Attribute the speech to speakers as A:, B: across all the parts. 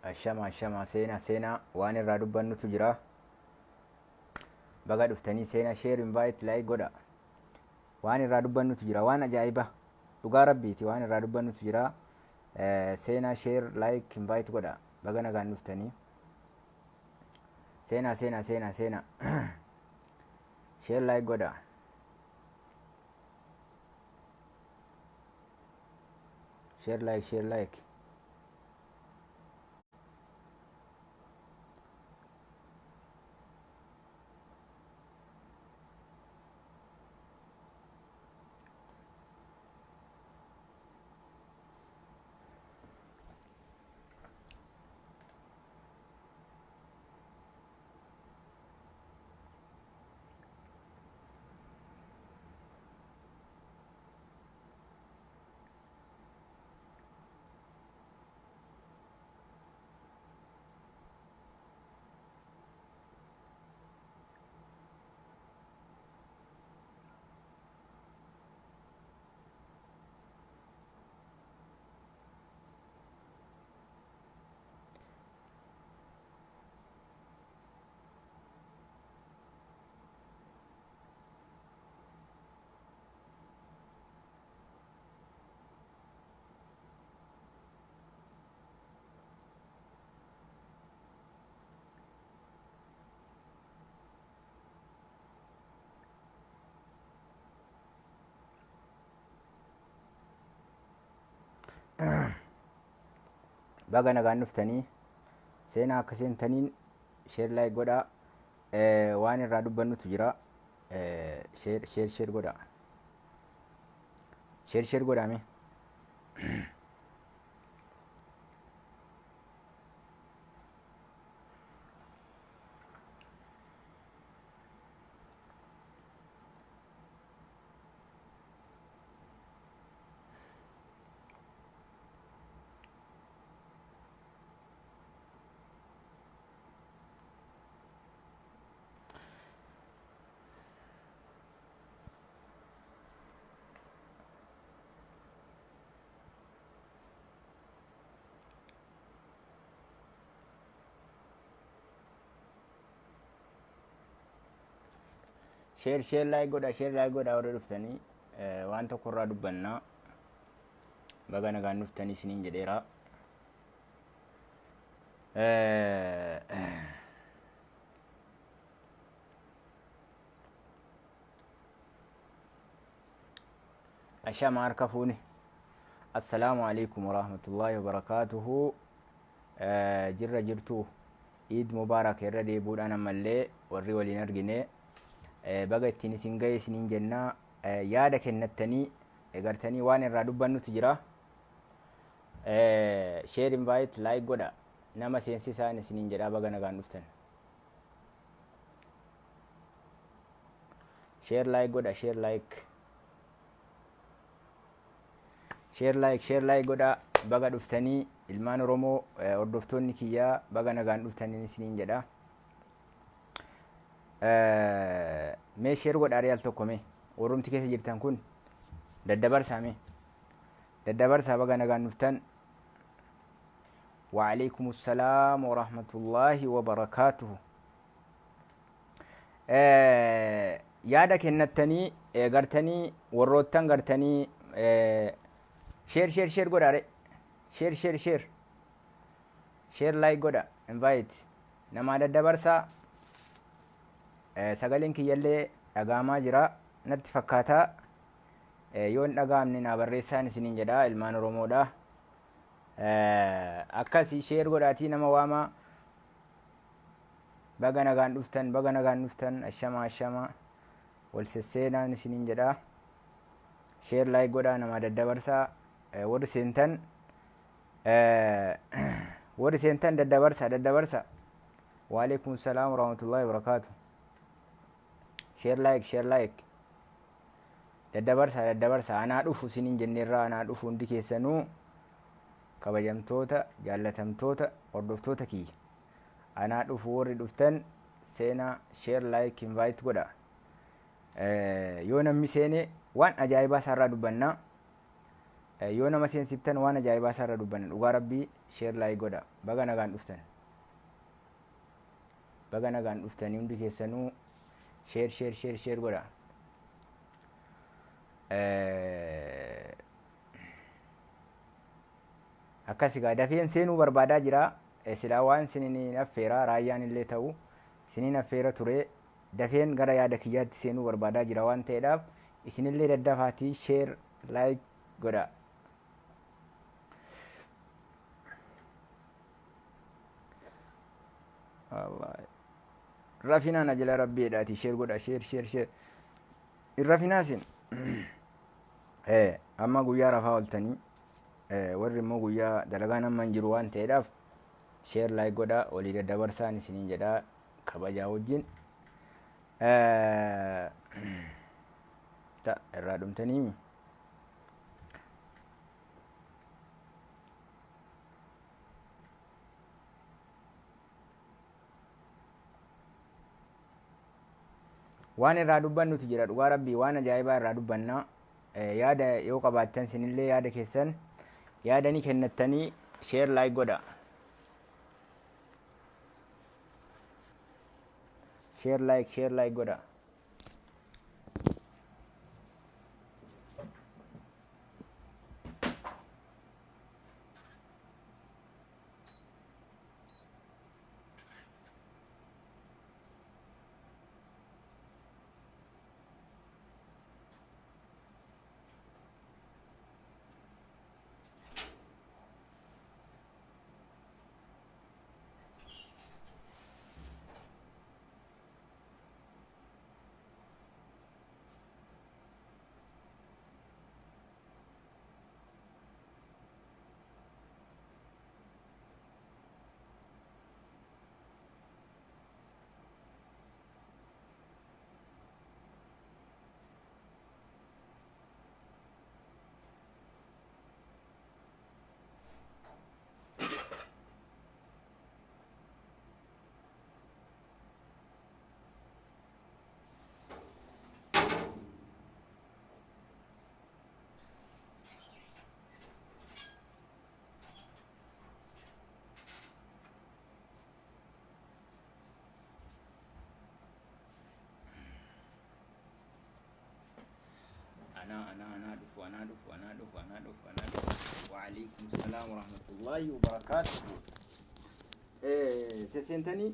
A: Ashama seenaa waan irraa dubbannutu jira. Baga dhuftanii seenaa share invite like godha. Waan irraa dubbannutu jira, waan ajaa'iba dhugaa rabbiiti. Waan irraa dubbannutu jira. Seenaa share like invite godha. Baga nagaan dhuftanii seenaa share like godha. Share like baga nagaan dhuftanii seenaa akka seentaniin share like godha. Waan irraa dubbannutu jira. Share godha. Share godhame. Share like godha warra dhuftanii waan tokko irraa dubbannaa. Baga nagaan dhuftanii isiniin jedheera. Ashama harka fuuni. Assalaamu alaikum warahmatullahi wabarakatuhu. Jirra jirtu Eid Mubarak irra deebuudhaan ammallee warri waliin argine baga ittiin isin ga'e isiniin jennaa. Yaada kennattanii gartanii waan irraa dubbannutu jira. Share invite like godha. Nama seensisaan isiniin jedhaa baga nagaan dhuftan. Share like godha. Share like godha. Baga dhuftanii ilmaan Oromoo hordoftoonni kiyyaa baga nagaan dhuftanii isiniin jedhaa. Mee share godhaa real tokko mee Oromti keessa jirtan kun daddabarsaa baga nagaan dhuftan. Wa alaikumus salaam wa rahmatullahi wa barakatuhu. Yaada kennattanii gartanii warroottan gartanii share godhaa re. Share like godha. Invite nama daddabarsaa. Sagaleen kiyyallee dhagaamaa jira natti fakkaata. Yoon dhagaamne naa barreessaan isiniin jedha ilmaan Oromoodha. Akkasii share godhaatii nama waamaa. Baga nagaan dhuftan. Ashama wal sesseenaan isiniin jedha. Share like godhaa nama daddabarsaa. Warri seentan daddabarsa. Wa alaikumus salaam wa rahmatullahi wa barakatuh. Share like daddabarsa. Anaa dhufu isiniin jenneerraa anaa dhufu hundi keessanuu kabajamtoota jaallatamtoota hordoftoota kiyya. Anaa dhufu warri dhuftan seenaa share like invite godha. Yoo namni seene waan ajaa'ibaa isaarraa dubbannaa. yoo nama seensiftan waan ajaa'ibaa isaarra dubbanna dhugaa rabbii sheer laayik godha baga nagaan dhuftan baga nagaan dhuftanii hundi keessanuu sheer godha akkas egaa dafeen seenuu barbaadaa jira silaa waan sinin affeera raayyaan illee ta'u sinin affeera ture dafeen gara yaada kiyyaatti seenuu barbaadaa jira waan ta'eedhaaf isinillee daddafaatii sheer laayik godha rafinaan ajala rabbiidhaati sheer godha sheer irrafinaasin amma guyyaa rafaa oltanii warri immoo guyyaa dalagaan amma hin jiru waan ta'eedhaaf sheer laayik godha walii daddabarsaan isiniin jedha kabajaa wajjin irraa dhumtanii waan irraa dubbannutu jira dhugaa rabbii waan ajaa'ibaa irraa dubbanna yaada yoo qabaattan sinillee yaada keessan yaadanii kennattanii sheer laayik godha sheer laayik godha أنا أدف وعليكم السلام ورحمة الله وبركاته سسنتني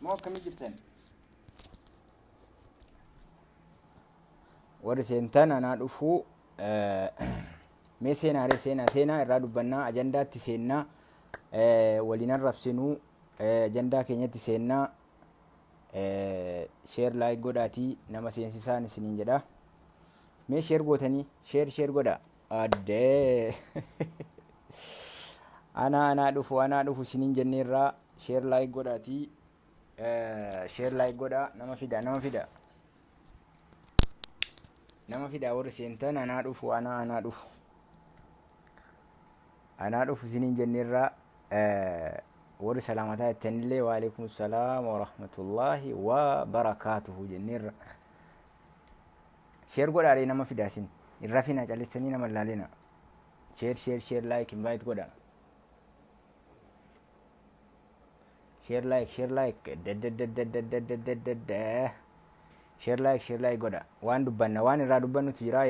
A: ما كم جبتن ورسنتن أنا أدفو مي سينا الرادو بنا أجندا تسينا ولينا رفسنو أجندا كينيا تسينا sheer laayik godhaatii nama seensisaan isiniin jedha mee sheer gootanii sheer godha addee anaa dhufu isiniin jenneerraa sheer laayik godhaatii sheer laayik godha nama fida warri seentan anaa dhufu isiniin jenneerraa warri salaamataa jettanillee waalaikum salaam warahmatullaahi wabarakaatuhu jenneerra sheer godhaadhe nama fidaasin irra fina calistanii nama laalina sheer laayik invite godha sheer laayik sheer laayik godha waan dubbanna waan irraa dubbannutu jira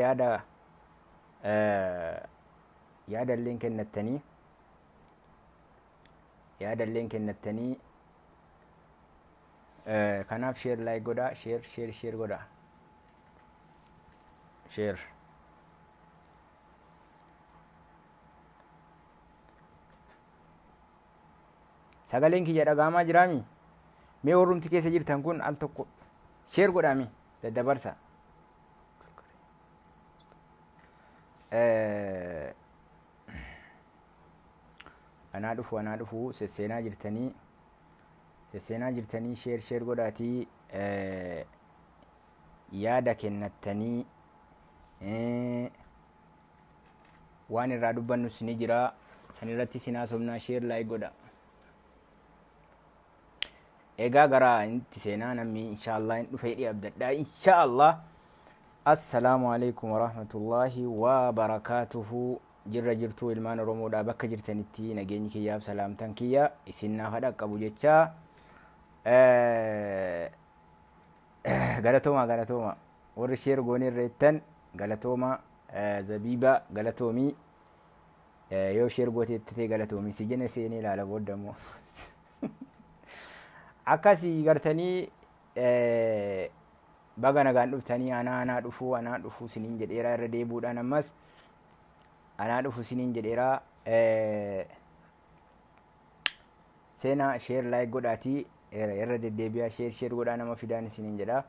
A: yaada illeen kennattanii kanaaf sheer laayik godha sheer godha sheer sagaleen kiyya dhagaamaa jiraami mee warrumti keessa jirtan kun al tokko sheer godhaami daddabarsa anaa dhufu sesseenaa jirtanii sheer godhaatii yaada kennattanii waan irraa dubbannus ni jira sanirratti sinaa somnaa sheer laayik godha egaa gara inti seenaa namni inshaallah hin dhufee abdadhaa inshaallah Assalaamu alaikum warahmatullaahi wabarakaatuhu. Jirra jirtuu ilmaan Oromoodhaa bakka jirtanitti nageenyi kiyyaaf salaamtan kiyya isin naaf dhaqqabu jecha galatooma warri sheer goonee irreettan galatooma zabiiba galatoomii yoo sheer gooteetti ta'e galatoomii si jenne seenee ilaala booddamoo akkasii gartanii baga nagaan dhuftanii anaa dhufuu siniin jedheeraa irra deebuudhaan ammas anaa dhufu siniin jedheeraa seenaa sheer laayik godhaatii irra deddeebi'aa sheer godhaa nama fidaan siniin jedha.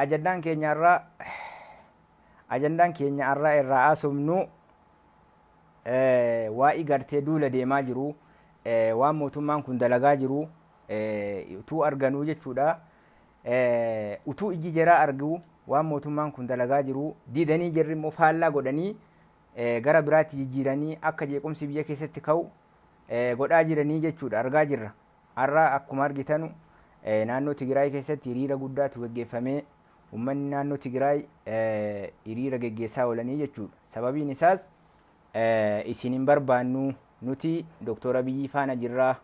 A: Ajandaan keenya har'aa irraa haasofnu waa'ee gartee duula deemaa jiru waan mootummaan kun dalagaa jiru utuu arganuu jechuudha. Utuu iji jaraa argu waan mootummaan kun dalagaa jiru didanii jirri immoo faallaa godhanii gara biraatti jijjiiranii akka jeequmsi biyya keessatti ka'u godhaa jiranii jechuudha argaa jirra. Har'a akkuma argitanu naannoo Tigraay keessatti hiriira guddaatu gaggeeffamee uummanni naannoo Tigraay hiriira gaggeessaa oolanii jechuudha. Sababiin isaas isin hin barbaannu nuti Doktor Abiyyi faana jirra.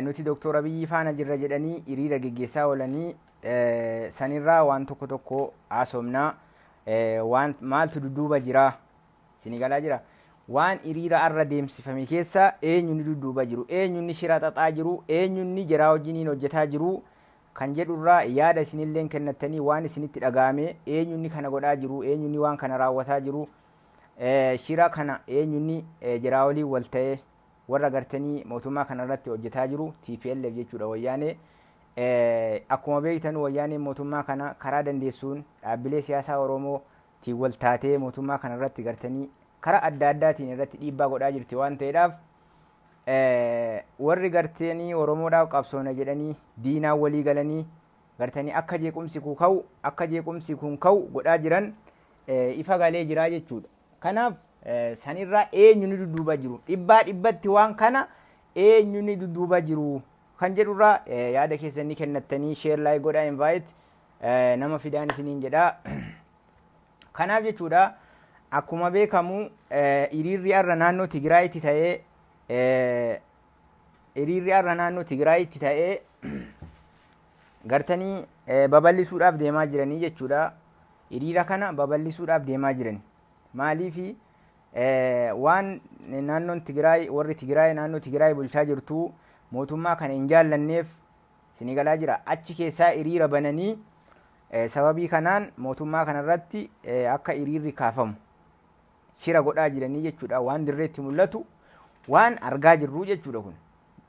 A: Nuti Doktor Abiyyi faana jirra jedhanii hiriira gaggeessaa oolanii sanirraa waan tokko haasofnaa. Waan maaltu dudduuba jira isin galaa jira waan hiriira arra deemsifame keessa eenyuun dudduuba jiru eenyuun shira xaxaa jiru eenyuun jaraa wajjiniin hojjetaa jiru kan jedhurraa yaada isinillee kennattanii waan isinitti dhagahame eenyuun kana godhaa jiru eenyuun waan kana raawwataa jiru shira kana eenyuun jaraa waliin wal ta'ee warra gartanii mootummaa kanarratti hojjetaa jiru TPLF jechuudha wayyaanee. Akkuma beektan wayyaaneen mootummaa kana karaa dandeessuun dhaabbilee siyaasaa Oromoo tiin wal taatee mootummaa kana irratti gartanii karaa adda addaatiin irratti dhiibbaa godhaa jirti waan ta'eedhaaf warri gartanii Oromoodhaaf qabsoona jedhanii diinaa walii galanii gartanii akka jeequmsi kun ka'u godhaa jiran ifa galee jiraa jechuudha. Kanaaf sanirraa eenyuun dudduuba jiru dhibbatti waan kana eenyuun dudduuba jiru kan jedhurraa yaada keessanii kennattanii sheer laayik godhaa invite nama fidaan isiniin jedha. Kanaaf jechuudha akkuma beekamu hiriirri har'a naannoo Tigraayitti ta'ee gartanii babal'isuudhaaf deemaa jiranii jechuudha. Hiriira kana babal'isuudhaaf deemaa jiran maaliifi waan naannoon Tigraay warri Tigraay naannoo Tigraay bulchaa jirtu mootummaa kana hin jaallanneef isin galaa jira achi keessaa hiriira bananii sababii kanaan mootummaa kanarratti akka hiriirri kaafamu shira godhaa jiranii jechuudha. Waan dirreetti mul'atu waan argaa jirru jechuudha. Kun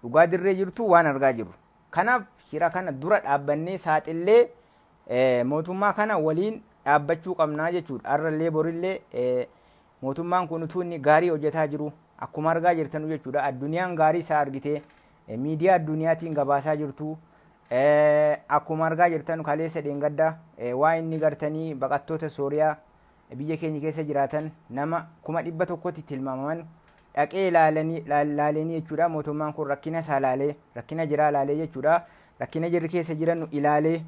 A: dhugaa dirree jirtu waan argaa jirru. Kanaaf shira kana dura dhaabbannee saaxillee mootummaa kana waliin dhaabbachuu qabnaa jechuudha. Har'allee borillee mootummaan kun utuu inni gaarii hojjetaa jiru akkuma argaa jirtanu jechuudha. Addunyaan gaarii isaa argitee miidiyaa addunyaatiin gabaasaa jirtu akkuma argaa jirtan kaleessa dheengadda waa inni gartanii baqattoota Sooriyaa biyya keenya keessa jiraatan nama 100,000tti tilmaamaman dhaqee ilaalanii jechuudha. Mootummaan kun rakkina isaa ilaalee rakkina jiraa ilaalee jechuudha. Rakkina jirri keessa jiran ilaalee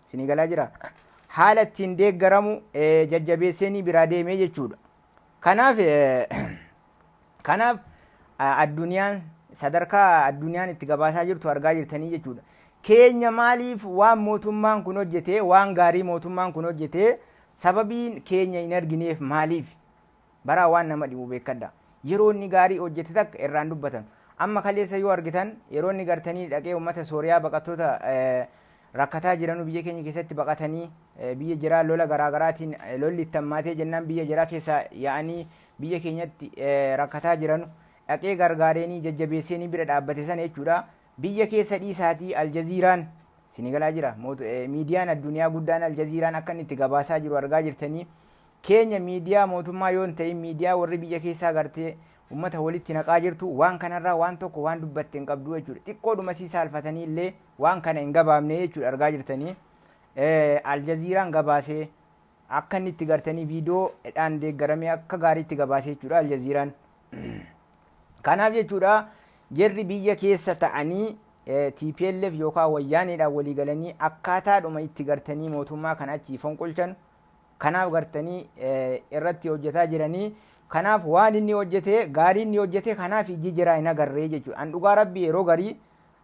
A: isin galaa jira haala ittiin deeggaramu jajjabeessanii biraa deemee jechuudha. Kanaaf addunyaan sadarkaa addunyaan itti gabaasaa jirtu argaa jirtanii jechuudha. Keenya maaliif waan mootummaan kun hojjetee waan gaarii mootummaan kun hojjetee sababiin keenya hin argineef maaliif baraa waan nama dhibu beekadha. Yeroo inni gaarii hojjete takka irraan dubbatan amma kaleessa yoo argitan yeroo inni gartanii dhaqee uummata Sooriyaa baqattoota rakkataa jiranu biyya keenya keessatti baqatanii biyya jiraa lola garaagaraatiin lolli itti hammaatee jennaan biyya jiraa keessa yaa'anii biyya keenyatti rakkataa jiranu dhaqee gargaareenii jajjabeesseenii bira dhaabbate sana jechuudha. Biyya keessa dhiisaatii Aljaziiraan isin galaa jira miidiyaan addunyaa guddaan Aljaziiraan akka inni itti gabaasaa jiru argaa jirtanii. Keenya miidiyaa mootummaa yoo hin ta'in miidiyaa warri biyya keessaa gartee uummata walitti naqaa jirtu waan kanarraa waan tokko waan dubbatte hin qabdu jechuudha. Xiqqoodhuma sii saalfatanii illee waan kana hin gabaafne jechuudha argaa jirtanii. Aljaziiraan gabaasee akka inni itti gartanii viidiyoodhaan deeggaramee akka gaariitti gabaasee jechuudha Aljaziiraan. Kanaaf jechuudha jarri biyya keessa ta'anii TPLF yookaan wayyaaniidhaan walii galanii akkaataadhuma itti gartanii mootummaa kana achi fonqolchan kanaaf gartanii irratti hojjetaa jiranii. Kanaaf waan inni hojjete gaarii inni hojjete kanaaf ijji jiraa hin agarree jechuudha. An dhugaa rabbii yeroo garii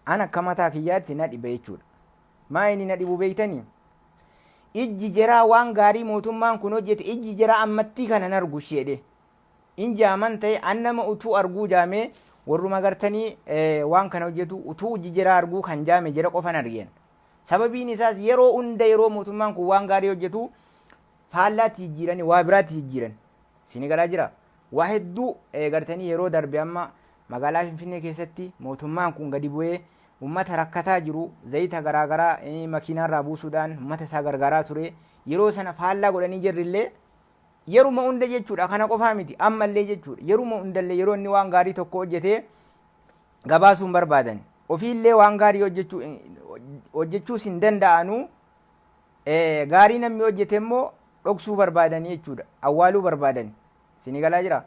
A: an akka mataa kiyyaatti na dhibe jechuudha. Maa inni na dhibu beektanii? Ijji jiraa waan gaarii mootummaan kun hojjete ijji jiraa ammattii kana argu sheedhe. Injaaman ta'e an nama utuu arguu jaamee warruma gartanii waan kana hojjetu utuu ijji jiraa arguu kan jaame jira qofan argeen. Sababiin isaas yeroo hunda yeroo mootummaan kun waan gaarii hojjetu faallaatti jijjiiranii waa biraatti jijjiiran. Sini galaa jira. Waa hedduu gartanii yeroo darbe amma magaalaa Finfinnee keessatti mootummaan kun gadi bu'ee ummata rakkataa jiru zayita garaagaraa makiinaarraa buusuudhaan ummata isaa gargaaraa ture. Yeroo sana faallaa godhanii jirrillee yeruma hunda jechuudha. Kana qofaa miti ammallee jechuudha. Yeruma hundallee yeroo inni waan gaarii tokko hojjetee gabaasuun barbaadan ofiillee waan gaarii hojjechuus hin danda'anu gaarii namni hojjete immoo dhoksuu barbaadanii jechuudha. Awwaaluu barbaadan. Sini galaa jira.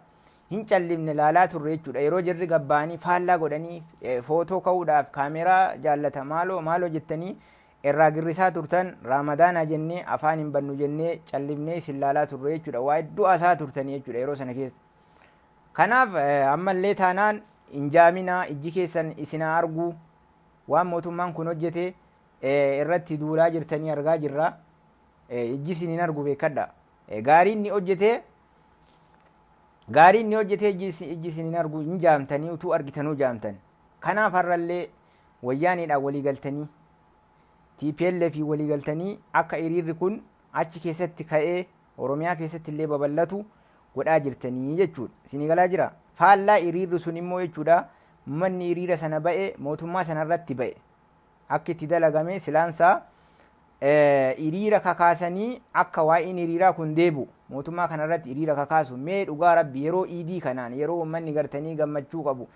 A: Hin callimne laalaa turre jechuudha. Yeroo jirri gabbaanii faallaa godhanii footoo ka'uudhaaf kaameraa jaallata maaloo jettanii irraa girrisaa turtan raamadaana jennee afaan hin bannu jennee callimnee isin laalaa turre jechuudha. Waa hedduu asaa turtanii jechuudha yeroo sana keessa. Kanaaf ammallee taanaan injaaminaa ijji keessan isinaa arguu waan mootummaan kun hojjete irratti duulaa jirtanii argaa jirra. Ijji isin hin argu beekadha. Gaarii inni hojjete ijji isin hin argu hin jaamtanii utuu argitanuu jaamtan. Kanaaf har'allee wayyaaniidhaan walii galtanii TPLF walii galtanii akka hiriirri kun achi keessatti ka'ee Oromiyaa keessatti illee babal'atu godhaa jirtanii jechuudha. Sini galaa jira. Faallaa hiriirri sun immoo jechuudha manni hiriira sana ba'e mootummaa sanarratti ba'e akka itti dalagame silaansaa hiriira kakaasanii akka waa'een hiriiraa kun deebu mootummaa kanarratti hiriira kakaasu mee dhugaa rabbi yeroo iidii kanaan yeroo uummanni gartanii gammachuu qabu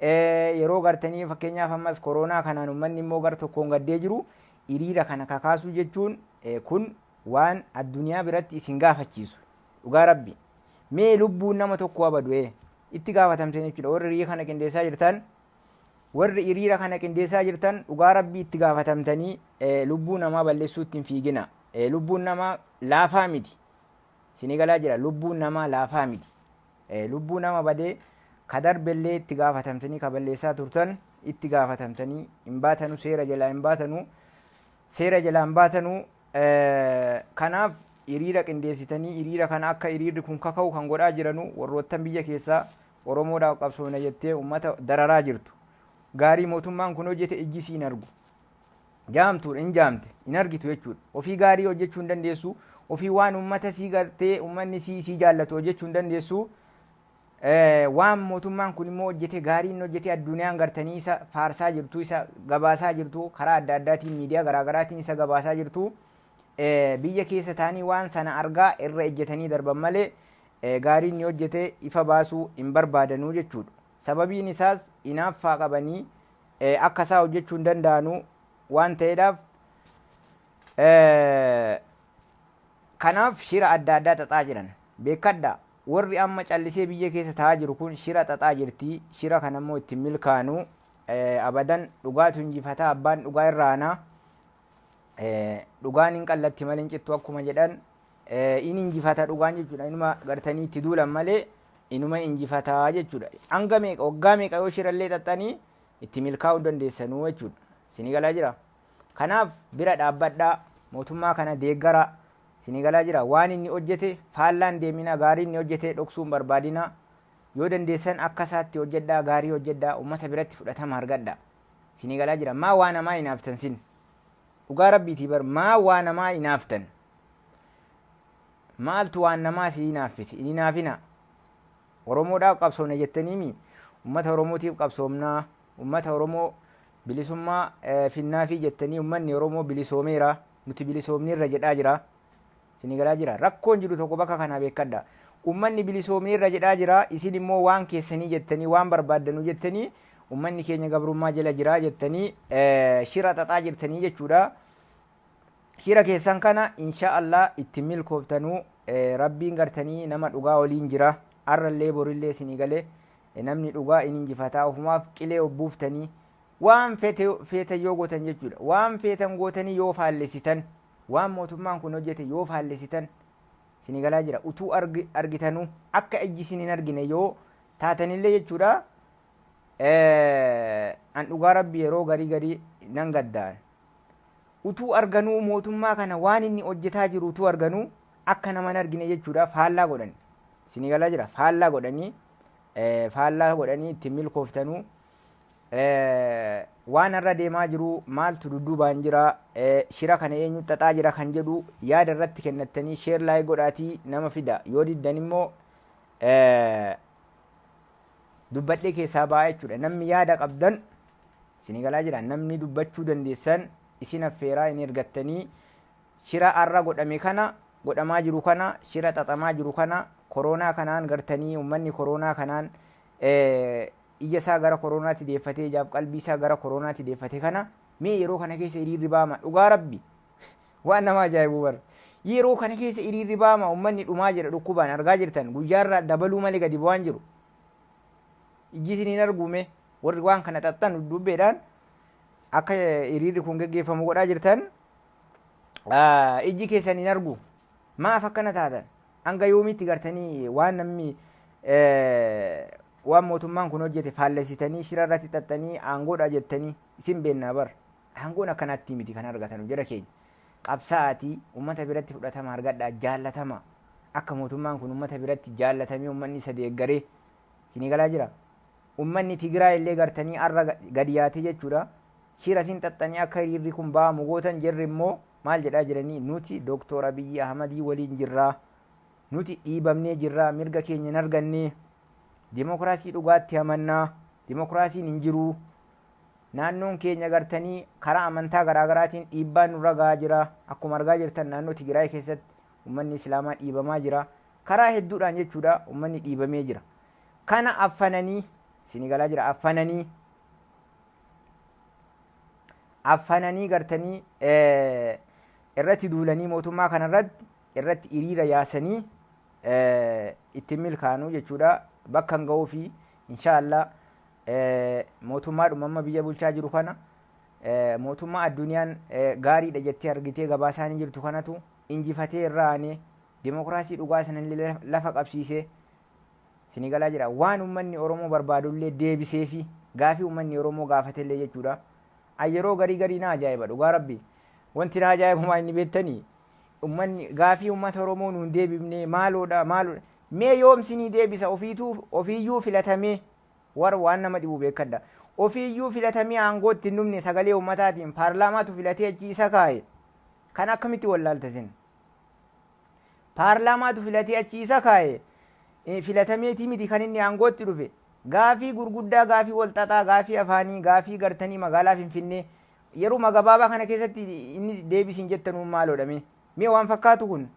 A: yeroo gartanii fakkeenyaaf ammas koronaa kanaan uummanni immoo gar tokkoon gaddee jiru hiriira kana kakaasuu jechuun kun waan addunyaa biratti isin gaafachiisu dhugaa rabbi mee lubbuun nama tokko abadu itti gaafatamteen jechuudha. Warri hiriira kana qindeessaa jirtan dhugaa rabbii itti gaafatamtanii lubbuu namaa balleessuutti hin fiigina. Lubbuun namaa laafaa miti. Sini galaa jira. Lubbuun namaa laafaa miti. Lubbuu nama badee ka darbellee itti gaafatamtanii ka balleessaa turtan itti gaafatamtanii hin baatanu seera jalaa hin baatanu. Kanaaf hiriira qindeessitanii hiriira kana akka hiriirri kun kaka'u kan godhaa jiranu warroottan biyya keessaa Oromoodhaaf qabsoofna jettee uummata dararaa jirtu. Gaarii mootummaan kun hojjete ijji siin argu. Jaamtuudha hin jaamte hin argitu jechuudha. Ofii gaarii hojjechuu hin dandeessu. Ofii waan uummata sii gartee uummanni sii jaallatu hojjechuu hin dandeessu. Waan mootummaan kun immoo hojjete gaarii inni hojjete addunyaan gartanii isa faarsaa jirtu isa gabaasaa jirtu karaa adda addaatiin miidiyaa garaagaraatiin isa gabaasaa jirtu. Biyya keessa taanii waan sana argaa irra ejjetanii darban malee gaarii inni hojjete ifa baasuu hin barbaadanuu jechuudha. Sababiin isaas hinaaffaa qabanii akka isaa hojjechuu hin danda'anu waan ta'eedhaaf kanaaf shira adda addaa xaxaa jiran beekadha. Warri amma callisee biyya keessa taa'aa jiru kun shira xaxaa jirti. Shira kana immoo ittiin milkaanu abadan dhugaatu injifataa abbaan dhugaa irraanaa dhugaan hin qallatti malee hin cittu akkuma jedhan in injifata dhugaan jechuudha. Inuma gartanii itti duulan malee inuma injifataa jechuudha. Hanga meeqa waggaa meeqa yoo shirallee xaxanii itti milkaa'uu dandeessanuu jechuudha. Sini galaa jira. Kanaaf bira dhaabbadhaa mootummaa kana deeggara. Sini galaa jira. Waan inni hojjete faallaan deemina gaarii inni hojjete dhoksuun barbaadina. Yoo dandeessan akka isaatti hojjedhaa gaarii hojjedhaa uummata biratti fudhatama argadhaa. Sini galaa jira. Maa waa namaa hinaaftan sin dhugaa rabbiitii bar maa waa namaa hinaaftan maaltu waan namaa si hinaaffise hin hinaafina. Oromoodhaaf qabsoomna jettaniimi uummata Oromootiif qabsoomnaa uummata Oromoo bilisummaa finnaafi jettanii uummanni Oromoo bilisoomeera nuti bilisoomneerra jedhaa jira. Sini galaa jira. Rakkoon jiru tokko bakka kana beekadha. Uummanni bilisoomneerra jedhaa jira. Isin immoo waan keessanii jettanii waan barbaaddanuu jettanii uummanni keenya gabrummaa jala jira jettanii shira xaxaa jirtanii jechuudha. Shira keessan kana insha Allah itti milkooftanuu rabbiin gartanii nama dhugaa waliin jira. Arrallee borillee isinii galee namni dhugaa in injifataa ofumaaf qilee obbuuftanii waan feetan yoo gootan jechuudha. Waan feetan gootanii yoo faallesitan, waan mootummaan kun hojjete yoo faallesitan isinii galaa jira. Utuu argitanuu akka ijji isin hin argine yoo taatanillee jechuudha. An dhugaa rabbi yeroo garii nan gaddaan. Utuu arganuu mootummaa kana waan inni hojjetaa jiru utuu arganuu akka nama hin argine jechuudha. Faallaa godhani. Isinii galaa jira. Faallaa godhanii ittiin milkooftanuu. Waan irra deemaa jiru maaltu dudduubaan jira, shira kana eenyu xaxaa jira kan jedhu yaada irratti kennattanii sheer laayik godhaatii nama fida. Yoo diddan immoo dubbadhee keessaa ba'aa jechuudha. Namni yaada qabdan isinii galaa jira. Namni dubbachuu dandeessan isin affeeraa hin ergattanii shira arra godhame kana godhamaa jiru kana shira xaxamaa jiru kana koronaa kanaan gartanii uummanni koronaa kanaan ija isaa gara koronaatti deeffatee ijaaf qalbii isaa gara koronaatti deeffate kana mee yeroo kana keessa hiriirri baama dhugaa rabbi waan nama ajaa'ibu bara yeroo kana keessa hiriirri baama uummanni dhumaa jira dhukkubaan argaa jirtan guyyaarraa dabaluu malee gadi bu'aan jiru ijji isiniin arguume warri waan kana xaxxan dubbeedhaan akka hiriirri kun geggeeffamu godhaa jirtan ijji keessan hin argu maaf akkana taatan hanga yoomitti gartanii waan namni waan mootummaan kun hojjete faallesitanii shira irratti xaxxanii aangoodha jettanii isin beennaa bar aangoon akkanatti miti kan argatan jira keenya qabsaa'aatii uummata biratti fudhatama argadhaa jaallatama akka mootummaan kun uummata biratti jaallatamee uummanni isa deeggaree isinii galaa jira uummanni Tigraay illee gartanii arra gadi yaatee jechuudha shira isin xaxxanii akka hiriirri kun ba'amu gootan jirri immoo maal jedhaa jiranii nuti Dooktor Abiyyi Ahmadii waliin jirraa nuti dhiibamnee jirraa mirga keenya hin argannee Dimokiraasii dhugaatti amannaa dimokiraasiin hin jiru naannoon keenya gartanii karaa amantaa garaagaraatiin dhiibbaan nurra gahaa jira akkuma argaa jirtan naannoo Tigraay keessatti uummanni islaamaa dhiibamaa jira karaa hedduudhaan jechuudha uummanni dhiibamee jira kana affananii isinii galaa jira affananii gartanii irratti duulanii mootummaa kanarratti irratti hiriira yaasanii ittiin milkaanuu jechuudha. Bakka hin ga'uu fi inshaallah mootummaadhuma amma biyya bulchaa jiru kana mootummaa addunyaan gaariidha jettee argitee gabaa isaanii jirtu kanatu injifatee irraa aanee dimokiraasii dhugaa sanallee lafa qabsiisee isinii galaa jira waan uummanni Oromoo barbaadullee deebisee fi gaafii uummanni Oromoo gaafatellee jechuudha. Yeroo garii na ajaa'iba dhugaa rabbi wanti na ajaa'ibu maa inni beektanii uummanni gaafii uummata Oromoo nuun deebifnee maaloodha mee yoomsinii deebisa ofiiyyuu filatamee warra waan nama dhibu beekadha ofiiyyuu filatamee aangootti hin dhumne sagalee uummataatiin paarlaamaatu filatee achi isa kaa'e kan akkamitti wallaaltasin paarlaamaatu filatee achi isa kaa'e filatameetii miti kan inni aangootti dhufe gaafii gurguddaa gaafii walxaxaa gaafii afaanii gaafii gartanii magaalaa Finfinnee yeroo gabaabaa kana keessatti inni deebisin jettanuu maaloodhame mee waan fakkaatu kun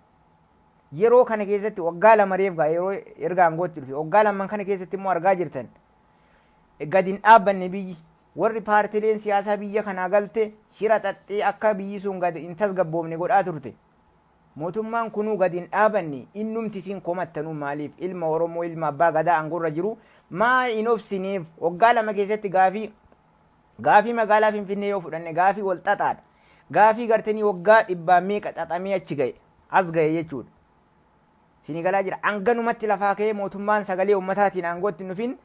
A: yeroo kana keessatti waggaa lama reefgaa yeroo erga aangootti dhufe waggaa lamaan kana keessatti immoo argaa jirtan gadi hin dhaabbanne biyyi warri paartileen siyaasaa biyya kanaa galte shira xaxxee akka biyyi sun gadi hin tasgabboomne godhaa turte mootummaan kunuu gadi hin dhaabanne innumti isin komattanuu maaliif ilma Oromoo ilma abbaa gadaa aangoorra jiru maa hin obsineef waggaa lama keessatti gaafii magaalaa Finfinnee yoo fudhanne gaafii wal xaxaadha gaafii gartanii waggaa dhibbaa meeqa xaxamee achi ga'e as ga'e jechuudha. Isinii galaa jira hanganumatti lafaa ka'ee mootummaan sagalee uummataatiin aangootti hin dhufin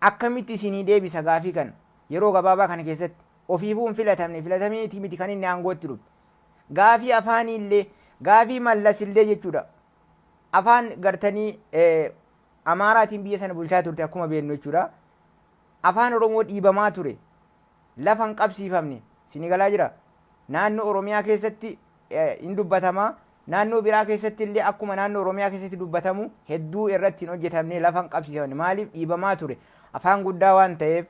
A: akkamitti isinii deebisa gaafii kana yeroo gabaabaa kana keessatti ofiifuu hin filatameeti miti kan inni aangootti dhufe gaafii afaanii illee gaafii mallas illee jechuudha afaan gartanii Amaaraatiin biyya sana bulchaa turte akkuma beeknu jechuudha afaan Oromoo dhiibamaa ture lafa hin qabsiifamne isinii galaa jira naannoo Oromiyaa keessatti hin dubbatamaa naannoo biraa keessatti illee akkuma naannoo Oromiyaa keessatti dubbatamu hedduu irratti hin hojjetamne lafa hin qabsiifamne maaliif dhiibamaa ture afaan guddaa waan ta'eef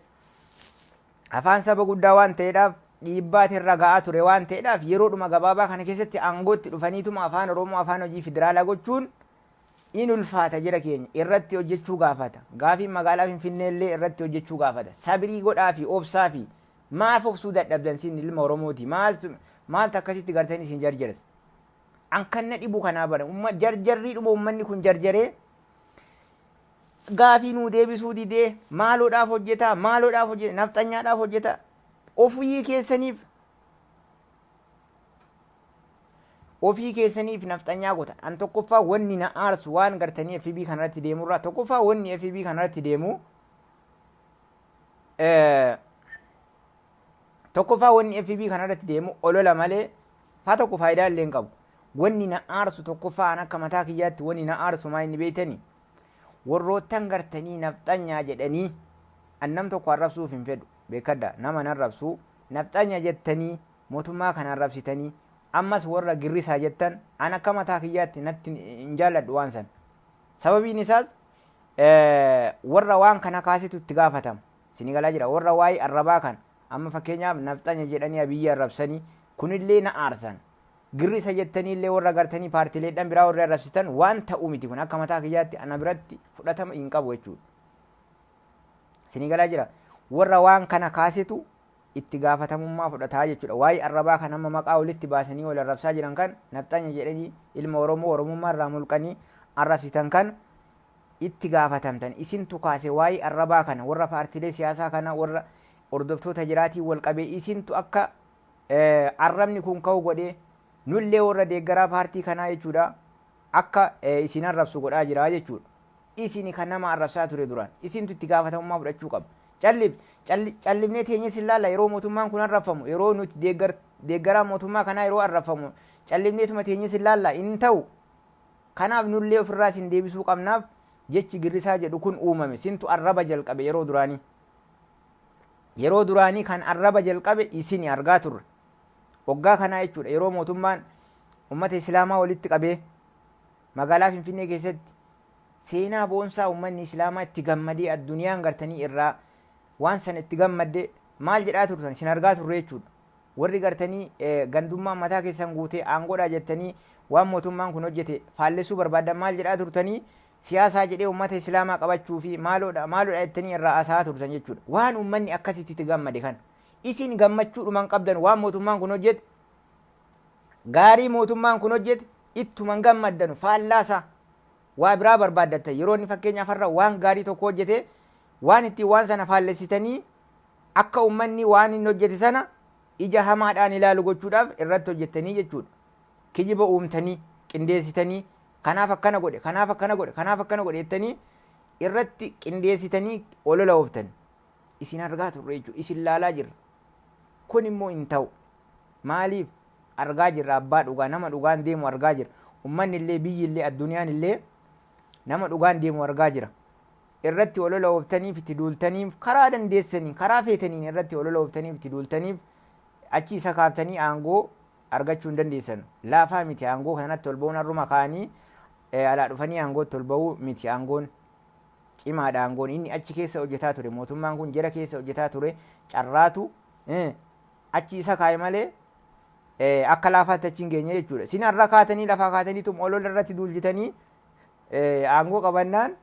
A: afaan saba guddaa waan ta'eedhaaf dhiibbaati irra ga'aa ture waan ta'eedhaaf yeroodhuma gabaabaa kana keessatti aangootti dhufaniituma afaan Oromoo afaan hojii federaalaa gochuun in ulfaata jira keenya irratti hojjechuu gaafata gaafii magaalaa Finfinnee illee irratti hojjechuu gaafata sabrii godhaa fi obsaa fi maaf obsuu dadhabdan sin ilma Oromooti maaltu akkasitti gartanii isin jarjaras an kan na dhibu kanaa bara jarjarrii dhuma uummanni kun jarjaree gaafii nuu deebisuu didee maaloodhaaf hojjeta nafxanyaadhaaf hojjeta ofii keessaniif nafxanyaa gootan. An tokkoffaa wanni na aarsu waan gartanii FB kanarratti deemurraa tokkoffaa wanni FB kanarratti deemu olola malee haa tokko faayidaa illee hin qabu. Wanni na aarsu tokkoffaa an akka mataa kiyyaatti wanni na aarsu maa inni beeytanii warroottan gartanii nafxanyaa jedhanii annam tokko arrabsuuf hin fedhu beekadda nama nan rabsuu nafxanya jettanii mootummaa kana arrabsitanii ammas warra girrisaa jettan an akka mataa kiyyaatti natti hin jaalladhu waan san. Sababiin isaas warra waan kana kaasitu itti gaafatama. Isinii galaa jira warra waa'ee arrabaa kan amma fakkeenyaaf nafxanya jedhanii abiyyi arrabsanii kunillee na aarsan. Girrisa jettanii illee warra gartanii paartiileedhaan biraa warra arrabsitan waan ta'uu miti kun akka mataa kiyyaatti ana biratti fudhatama hin qabu jechuudha. Isinii galaa jira warra waan kana kaasitu itti gaafatamummaa fudhataa jechuudha. Waa'ee arrabaa kan amma maqaa walitti baasanii wal arrabsaa jiran kan nafxanya jedhanii ilma Oromummaa irraa mulqanii arrabsitan kan itti gaafatamtan isintu kaase waa'ee arrabaa kana warra paartiilee siyaasaa kana warra hordoftoota jiraatiin wal qabee isintu akka arrabni kun ka'u godhee nullee warra deeggaraa paartii kanaa jechuudha akka isin arrabsu godhaa jira jechuudha. Isini kan nama arrabsaa ture duraan isintu itti gaafatamummaa fudhachuu qaba. Callifnee teenyes ilaalla yeroo mootummaan kun arrafamu yeroo nuti deeggaraa mootummaa kanaa yeroo arrafamu callifneetuma teenyes ilaalla in ta'u. Kanaaf nullee ofirraa isin deebisuu qabnaaf jechi girrisaa jedhu kun uumame sintu arraba jalqabe yeroo duraanii kan arraba jalqabe isini argaa turre. Waggaa kanaa jechuudha yeroo mootummaan ummata islaamaa walitti qabee magaalaa Finfinnee keessatti seenaa boonsaa ummanni islaamaa itti gammadee addunyaan gartanii irraa waan sana itti gammadde maal jedhaa turtan isin argaa turre jechuudha. Warri gartanii gandummaa mataa keessan guutee aangoodhaa jettanii waan mootummaan kun hojjete faallessuu barbaadan maal jedhaa turtanii siyaasaa jedhee ummata islaamaa qabachuu fi maaloodha jettanii irraa haasa'aa turtan jechuudha. Waan ummanni akkasitti itti gammade kan isin gammachuudhuman qabdan waan mootummaan kun hojjete gaarii mootummaan kun hojjete ittuman gammaddan faallaasaa waa biraa barbaaddattan yeroo inni fakkeenyaaf har'a waan gaarii tokko hojjete waan ittiin waan sana faallessitanii akka ummanni waan inni hojjete sana ija hamaadhaan ilaalu gochuudhaaf irratti hojjettanii jechuudha. Kijiba uumtanii qindeessitanii kanaaf akkana godhe jettanii irratti qindeessitanii olola ooftan isin argaa turre jechuudha. Isin laalaa jirra. Kun immoo hin ta'u. Maaliif argaa jirra abbaa dhugaa nama dhugaan deemu argaa jirra. Ummanni illee biyyi illee addunyaan illee nama dhugaan deemu argaa jira. Irratti olola ooftaniif itti duultaniif karaa dandeessanii karaa feetaniin irratti olola ooftaniif itti duultaniif achi isa kaaftanii aangoo argachuu hin dandeessan. Laafaa miti aangoo kanatti ol ba'uun har'uma kaanii alaa dhufanii aangootti ol ba'uu miti aangoon cimaadha aangoon inni achi keessa hojjetaa ture mootummaan kun jara keessa hojjetaa ture carraatu achi isa kaa'e malee akka laafaatti achi hin geenye jechuudha. Isin har'a kaatanii lafaa kaataniitum olola irratti duulchitanii aangoo qabannaan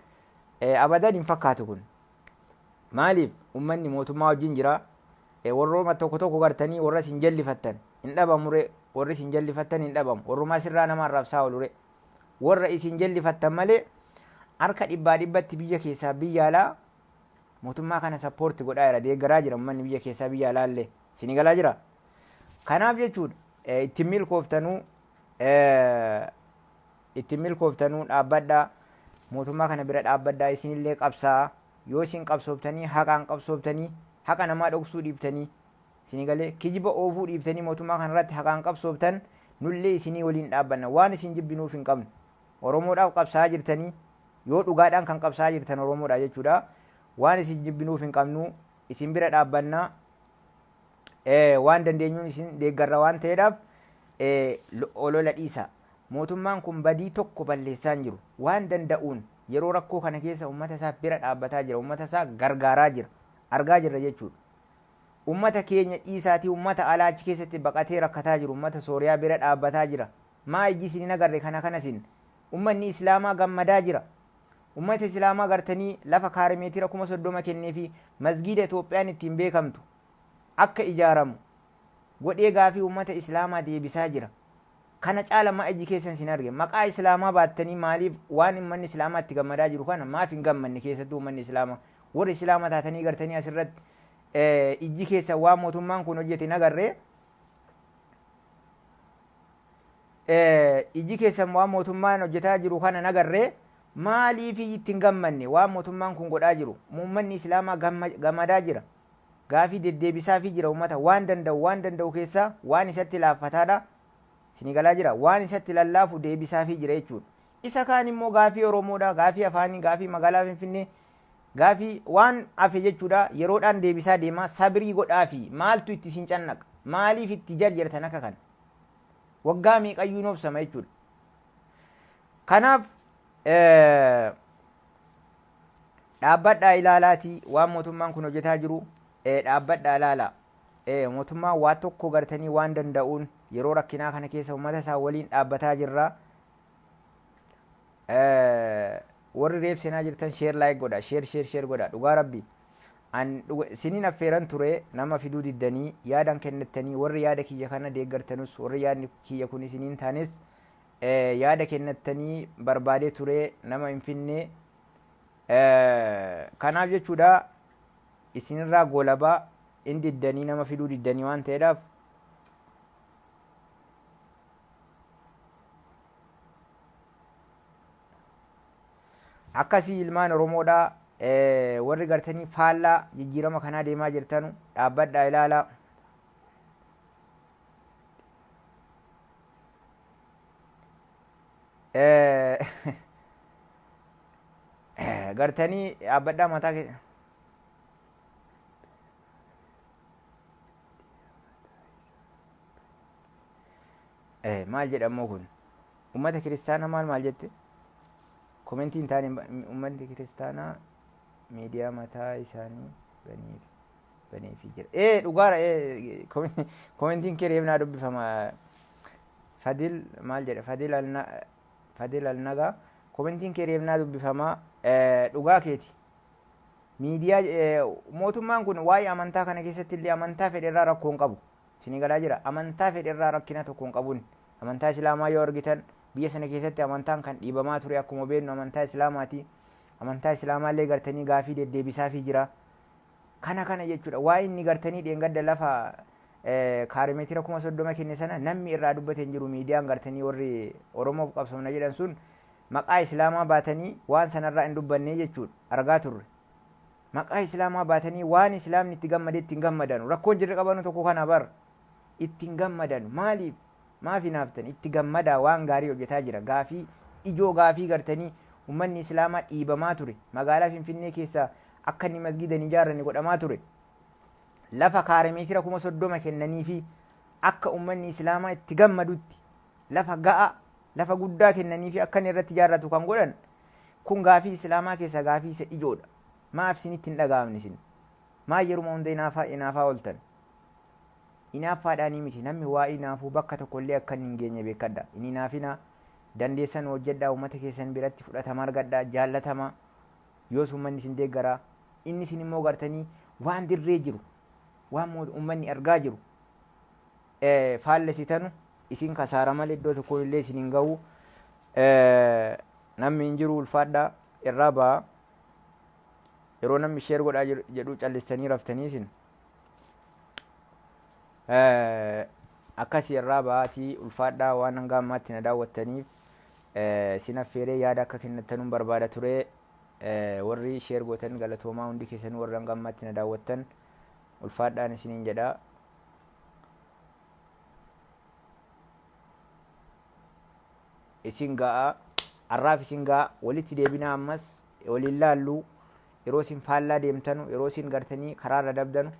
A: abadan hin fakkaatu kun. Maaliif ummanni mootummaa wajjin jira warrooma tokko gartanii warra isin jallifattan hin dhabamure warri isin jallifattan hin dhabamu warrumaa sirraa nama arrabsaa oolure warra isin jallifattan malee harka dhibbatti biyya keessaa biyya alaa mootummaa kana sappoorti godhaa jira deeggaraa jira ummanni biyya keessaa biyya alaa illee isin galaa jira. Kanaaf jechuudha ittiin milkooftanuu dhaabbadhaa mootummaa kana bira dhaabbadhaa isinillee qabsaa yoo isin qabsooftanii haqaan qabsooftanii haqa namaa dhoksuu dhiiftanii isinii galee kijiba oofuu dhiiftanii mootummaa kanarratti haqaan qabsooftan nullee isinii waliin dhaabbanna waan isin jibbinuuf hin qabnu Oromoodhaaf qabsaa jirtanii yoo dhugaadhaan kan qabsaa jirtan Oromoodha jechuudha waan isin jibbinuuf hin qabnu isin bira dhaabbanna waan dandeenyuun isin deeggarra waan ta'eedhaaf olola dhiisa. Mootummaan kun badii tokko balleessaa hin jiru waan danda'uun yeroo rakkoo kana keessa uummata isaa bira dhaabbataa jira uummata isaa gargaaraa jira argaa jirra jechuudha. Uummata keenya dhiisaatii uummata alaa achi keessatti baqatee rakkataa jiru uummata Sooriyaa bira dhaabbataa jira maa ijji isin agarre kana isin ummanni islaamaa gammadaa jira. Ummata islaamaa gartanii lafa kaarimeetira 30,000 kennee fi masgiida Itoophiyaan ittiin beekamtu akka ijaaramu godhee gaafii ummata islaamaa deebisaa jira. kana caala ma iji keessan sin arge maqaa islaamaa baattanii maaliif waan ummanni islaamaa itti gammadaa jiru kana maaf hin gammanne keessattuu ummanni islaamaa warri islaamaa taatanii gartanii asirratti iji keessan waan mootummaan kun hojjete hin agarree iji keessan waan mootummaan hojjetaa jiru kana hin agarree maaliif itti hin gammanne waan mootummaan kun godhaa jiru ummanni islaamaa gammadaa jira gaafii deddeebisaa fi jira ummata waan danda'u keessaa waan isatti laaffataadha isinii galaa jira waan isatti lallaafu deebisaa fi jira jechuudha isa kaan immoo gaafii oromoodha gaafii afaanii gaafii magaalaa finfinnee gaafii waan hafe jechuudha yeroodhaan deebisaa deemaa sabrii godhaa fi maaltu itti isin cannaqa maaliif itti jarjartan akka kana waggaa meeqayyuu obsama jechuudha kanaaf dhaabbadhaa ilaalaatii waan mootummaan kun hojjetaa jiru dhaabbadhaa ilaalaa mootummaan waa tokko gartanii waan danda'uun yeroo rakkinaa kana keessa ummata isaa waliin dhaabbataa jirra warri reebsenaa jirtan sheer laayik godha sheer godha dhugaa rabbi siniin affeeran ture nama fiduu diddanii yaadan kennettanii warri yaada kiyya kana deeggartanus warri yaadni kiyya kun isiniin taanes yaada kennettanii barbaadee ture nama hin finne kanaaf jechuudha isinirraa goolabaa in diddanii nama fiduu diddanii waan ta'eedhaaf akkasii ilmaan oromoodha warri gartanii faallaa jijjiirama kanaa deemaa jirtanu dhaabbadhaa ilaalaa gartanii dhaabbadhaa mataa keessa maal jedhamoo kun ummata kiristaanaa maal jette komentiin taane ummanni kiristaanaa miidiyaa mataa isaanii baneefii jira dhugaara komentiin kee reebnaa dubbifama fadil maal jedha fadil alnagaa komentiin kee reebnaa dubbifama dhugaa keeti miidiyaa mootummaan kun waa'ee amantaa kana keessatti illee amantaa fedherraa rakkoo hin qabu isinii galaa jira amantaa fedherraa rakkina tokko hin qabuun amantaa islaamaa yoo argitan biyya sana keessatti amantaan kan dhiibamaa ture akkuma beeknu amantaa islaamaati amantaa islaamaallee gartanii gaafii deddeebisaa fi jira kana jechuudha waa'ee inni gartanii dheengadda lafa kaarimeetira 30 kenne sana namni irraa dubbate hin jiru miidiyaan gartanii warri oromoof qabsoomna jedhan sun maqaa islaamaa baatanii waan sanarraa hin dubbannee jechuudha argaa turre maqaa islaamaa baatanii waan islaamni itti gammade ittiin gammadanu rakkoon jirre qabanu tokko kana bar ittiin gammadanu maaf hinaaftan itti gammadaa waan gaarii hojjetaa jira gaafii ijoo gaafii gartanii ummanni islaamaa dhiibamaa ture magaalaa finfinnee keessaa akka inni masgiidan ijaarranni godhamaa ture lafa kaarimeetira 30 kennanii fi akka ummanni islaamaa itti gammadutti lafa ga'a lafa guddaa kennanii fi akka inni irratti ijaarratu kan godhan kun gaafii islaamaa keessaa gaafii isa ijoodha maaf isinitti hin dhaga'amne isin maa yeruma hunda inaafaa ooltan inaaffaadhaanii miti namni waa inaafuu bakka tokkollee akka hin geenye beekadha inni inaafina dandeessan hojjedhaa uummata keessan biratti fudhatama argadhaa jaallatama yoos uummanni isin deeggaraa inni isin immoo gartanii waan dirree jiru waan uummanni argaa jiru faallesitanu isin kasaara malee iddoo tokko illee isin hin ga'u namni hin jiru ulfaadhaa irraa ba'a yeroo namni sheer godhaa jedhu callistanii raftanii isin akkasii irraa ba'aatii ulfaadhaa waan hanga ammaatti na daawwattaniif isin affeeree yaada akka kennattanuun barbaada ture warri sheer gootan galatoomaa hundi keessan warri hanga ammaatti na daawwattan ulfaadhaan isiniin jedha isin ga'a arraaf isin ga'a walitti deebinaa ammas waliin laallu yeroo isin faallaa deemtanu yeroo isin gartanii karaarra dabdanu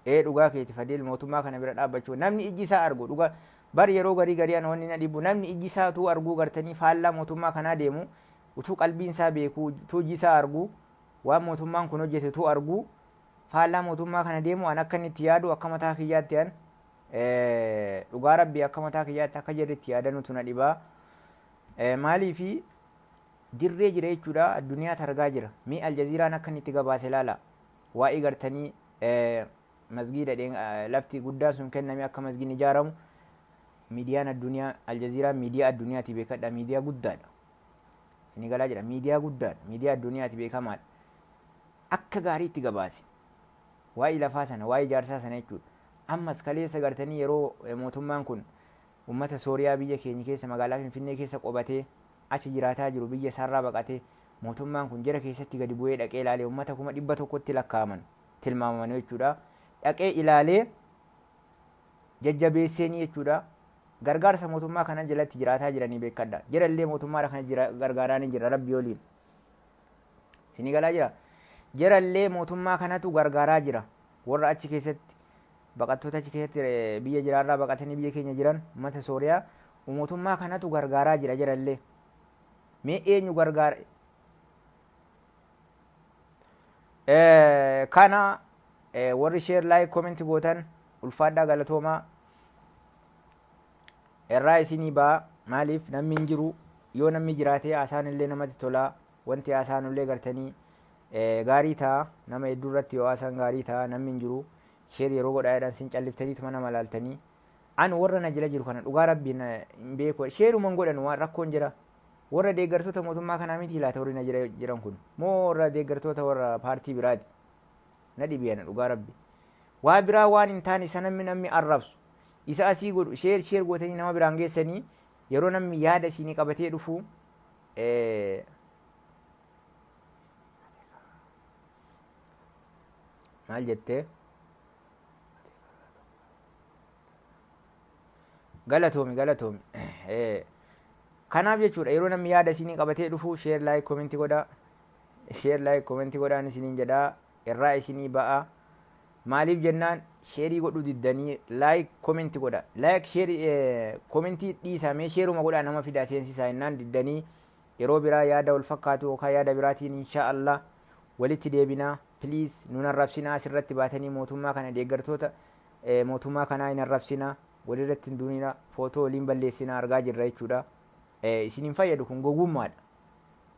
A: dhugaa keeti fadil mootummaa kana bira dhaabbachuu namni iji isaa argu dhugaa bar yeroo garii an wanni na dhibbu namni iji isaa tuu arguu gartanii faallaa mootummaa kanaa deemu utuu qalbiin isaa beeku tuu iji isaa argu waan mootummaan kun hojjete tuu argu faallaa mootummaa kana deemu an akka inni itti yaadu akka mataa kiyyaatti an dhugaa rabbii akka mataa kiyyaatti akka jirri itti yaadanutu na dhibaa maaliifi dirree jira jechuudha addunyaa targaa jira mee aljaziiraan akka inni itti gabaase laala waa'ee gartanii masgiida lafti guddaan sun kenname akka masgiin ijaaramu miidiyaan addunyaa aljaziiraan miidiyaa addunyaati beekadha miidiyaa guddaadha isinii galaa jira miidiyaa guddaadha miidiyaa addunyaati beekamaadha akka gaarii itti gabaase waa'ee lafaa sana waa'ee ijaarsaa sana jechuudha ammas kaleessa gartanii yeroo mootummaan kun ummata sooriyaa biyya keenya keessa magaalaa finfinnee keessa qobatee achi jiraataa jiru biyya isaarraa baqatee mootummaan kun jara keessatti gadi bu'ee dhaqee ilaalee ummata 100,000tti lakkaa'aman tilmaamaman jechuudha dhaqee ilaalee jajjabeesseenii jechuudha gargaarsa mootummaa kana jalatti jiraataa jiranii beekadha jarallee mootummaa kana gargaaraanii jira rabbi waliin isinii galaa jira jarallee mootummaa kanatu gargaaraa jira warra achi keessatti baqattoota achi keessatti biyya jiraarraa baqatanii biyya keenya jiran ummata sooriyaa mootummaa kanatu gargaaraa jira jarallee mee eenyu gargaara kana warri share like comment gootan ulfaadhaa galatoomaa irraa isinii ba'a maaliif namni hin jiru yoo namni jiraatee haasaan illee namatti tolaa wanti haasaan illee gartanii gaarii ta'a nama hedduu irratti yoo haasaan gaarii ta'a namni hin jiru sheer yeroo godhaadhaan sin calliftaniitu mana malaaltanii an warra na jala jiru kana dhugaa rabbiin hin beeku sheeruman godhan waan rakkoon jira warra deeggartoota mootummaa kanaa miti laata warri na jala jiran kun moo warra deeggartoota warra paartii biraati na dhibiyana dhugaa rabbi waa biraa waan hin taane isa namni arrabsu isa asii godhu sheer gootanii nama biraan geessanii yeroo namni yaada isinii qabatee dhufu maal jettee galatoomi kanaaf jechuudha yeroo namni yaada isinii qabatee dhufu sheer like comment godha sheer like comment godhaan isiniin jedhaa irraa isinii ba'a maaliif jennaan sheerii godhu diddanii like comment godha like sheer commentii dhiisamee sheeruma godhaa nama fidaa seensisaa jennaan diddanii yeroo biraa yaada wal fakkaatu yookaan yaada biraatiin insha Allah walitti deebinaa please nun arrabsinaa asirratti baatanii mootummaa kana deeggartoota mootummaa kanaa hin arrabsinaa walirratti hin duunina footoo waliin balleessinaa argaa jirra jechuudha isiniin fayyadu kun gowwummaadha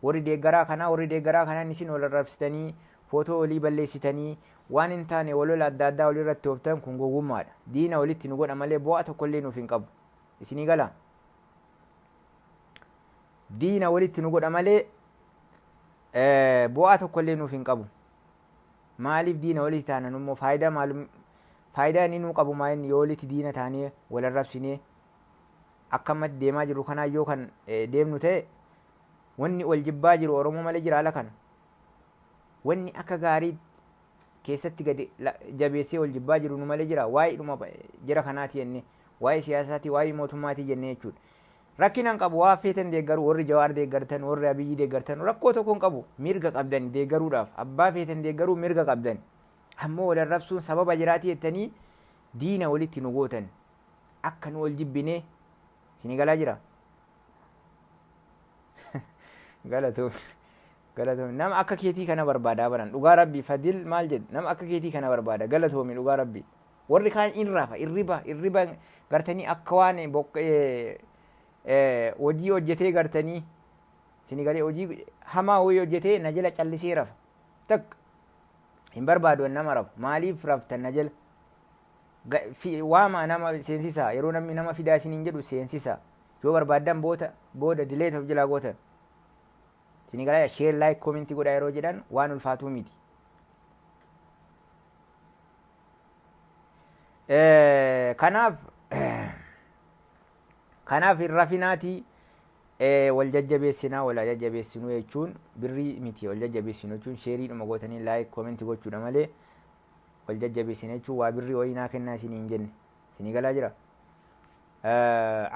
A: warri deeggaraa kanaan isin wal arrabsitanii footoo walii balleessitanii waan hin taane walola adda addaa walirratti ooftan kun gowwummaadha diina walitti nu godha malee bu'aa tokkollee nuuf hin qabu isinii gala diina walitti nu godha malee bu'aa tokkollee nuuf hin qabu maaliif diina walitti taanan immoo faayidaa inni nuu qabu maa'in yoo walitti diina taanee wal arrabsinee akkamatti deemaa jiru kanaa yoo kan deemnu ta'e wanni wal jibbaa jiru Oromoo malee jira ala kana wanni akka gaarii keessatti gadi jabeessee wal jibbaa jiru nu malee jira waa'ee dhuma jira kanaati jennee waa'ee siyaasaati waa'ee mootummaati jennee jechuudha rakkinaan qabu waa feetan deeggaru warri Jawaar deeggartan warri Abiyyi deeggartan rakkoo tokkoon qabu mirga qabdan deeggaruudhaaf abbaa feetan deeggaruu mirga qabdan ammoo wal arrabsuun sababa jiraati jettanii diina walitti nu gootan akka nu wal jibbinee isinii galaa jira galatoomi nama akka keetii kana barbaadaa baran dhugaa rabbii fadil maal jedhu nama akka keetii kana barbaada galatoomi dhugaa rabbii warri kaan irriba gartanii akka waan hojii hojjetee gartanii isinii galee hojii hamaa hojii hojjetee na jala callisee rafa takka hin barbaadu nama rafu maaliif raftan na jala waama nama seensisaa yeroo namni nama fidaa isiniin jedhu seensisaa yoo barbaaddan booda dileet of jalaa gootan isinii galaa share like comment godhaa yeroo jedhan waan ulfaatuu miti kanaaf hin rafinaatii wal jajjabeessinaa wal jajjabeessinuu jechuun birrii miti wal jajjabeessinuu jechuun sheerii dhuma gootanii like comment gochuudha malee wal jajjabeessina jechuun waa birrii wayinaa kennaa isinii hin jenne isinii galaa jira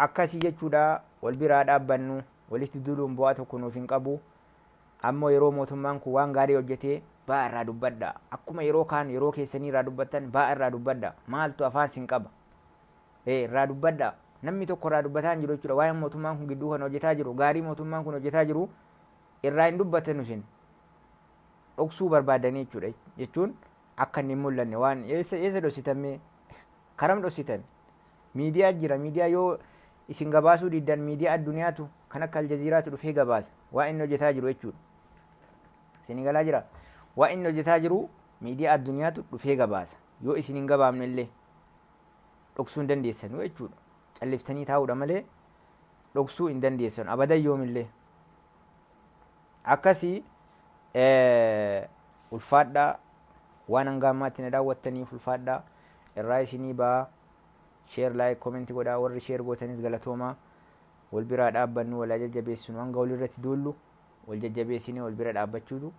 A: akkasii jechuudha wal biraa dhaabbannu walitti duuluun bu'aa tokko nuuf hin qabu ammoo yeroo mootummaan kun waan gaarii hojjetee baa irraa dubbadha akkuma yeroo kaan yeroo keessanii irraa dubbattan baa irraa dubbadha maaltu afaan sin qaba irraa dubbadha namni tokko irraa dubbataa hin jiru jechuudha waa'ee mootummaan kun gidduu kan hojjetaa jiru gaarii mootummaan kun hojjetaa jiru irraa hin dubbattan isin dhoksuu barbaadanii jechuudha jechuun akka inni hin mul'anne waan eessa dhossitamee karam dhossitan miidiyaa jira miidiyaa yoo isin gabaasuu diddan miidiyaa addunyaatu kan akka aljaziiraatu dhufee gabaasa waa inni hojjetaa jiru jechuudha isin galaa jira waa inni hojjetaa jiru miidiyaa addunyaatu dhufee gabaasa yoo isin hin gabaabne illee dhoksuu hin dandeessan jechuudha. Calliftanii taa'uudha malee dhoksuu hin dandeessan abadan yoomillee. Akkasii ulfaadhaa waan hanga ammaatti na daawwattaniif ulfaadhaa irraa isinii baa sheer laayik koomenti godhaa warri sheer gootanis galatoomaa wal biraa dhaabbannu wal jajjabeessinu hanga wal irratti duullu wal jajjabeessinee wal bira dhaabbachuutu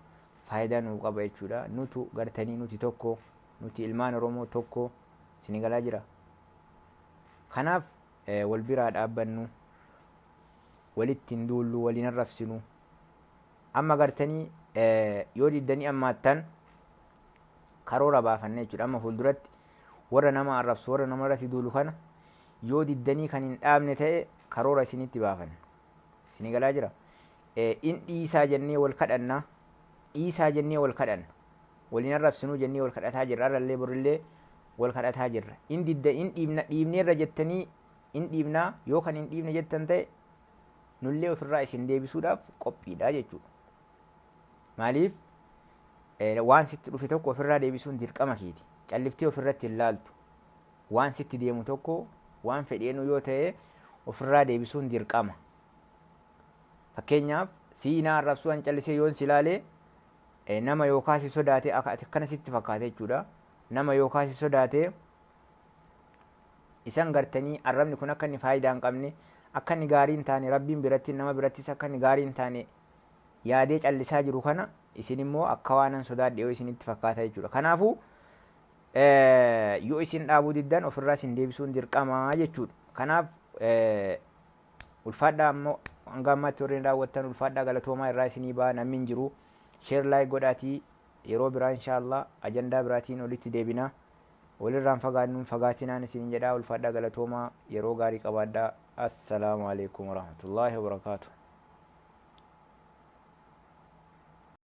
A: faayidaa nuu qaba jechuudha. Nutu gartanii nuti tokko nuti ilmaan Oromoo tokko isinii galaa jira. Kanaaf wal biraa dhaabbannu walitti hin duullu waliin arrabsinu. Amma gartanii yoo diddanii ammaattan karoora baafanne jechuudha. Amma fuulduratti warra nama arrabsu warra nama irratti duulu kana yoo diddanii kan hin dhaabne ta'e karoora isinitti baafanna. Isinii galaa jira. In dhiisaa jennee wal kadhanna. Dhiisaa jennee wal kadhanna. Waliin arrabsinuu jennee wal kadhataa jirra. Arrallee borillee wal kadhataa jirra. In dhiibna dhiibneerra jettanii in dhiibnaa yoo kan hin dhiibne jettan ta'e nullee ofirraa isin deebisuudhaaf qophiidha jechuudha. Maaliif waan sitti dhufe tokko ofirraa deebisuun dirqama keeti. Calliftee ofirratti hin laaltu. Waan sitti deemu tokko waan fedheenu yoo ta'e ofirraa deebisuun dirqama. Fakkeenyaaf siinaa arrabsuu an callisee yoon si ilaalee nama yookaan si sodaate akkana sitti fakkaate jechuudha. Nama yookaan si sodaate isan gartanii arrabni kun akka inni faayidaa hin qabne akka inni gaarii hin taane rabbiin biratti nama birattis akka inni gaarii hin taane yaadee callisaa jiru kana isin immoo akka waanan sodaadhe yoo isinitti fakkaata jechuudha. Kanaafuu yoo isin dhaabuu diddan ofirraa isin deebisuun dirqamaa jechuudha. Kanaaf ulfaadhaa ammoo hanga ammaatti warreen daawwattan ulfaadhaa galatoomaa irraa isinii baa namni hin jiru. Sheer laayik godhaatii yeroo biraa inshaallah ajandaa biraatiin olitti deebina. Walirraan fagaannuun fagaatinaan isin jedhaa ulfaadhaa galatoomaa yeroo gaarii qabaadhaa. Assalaamu alaikum warahmatullaahi wabarakaatuh.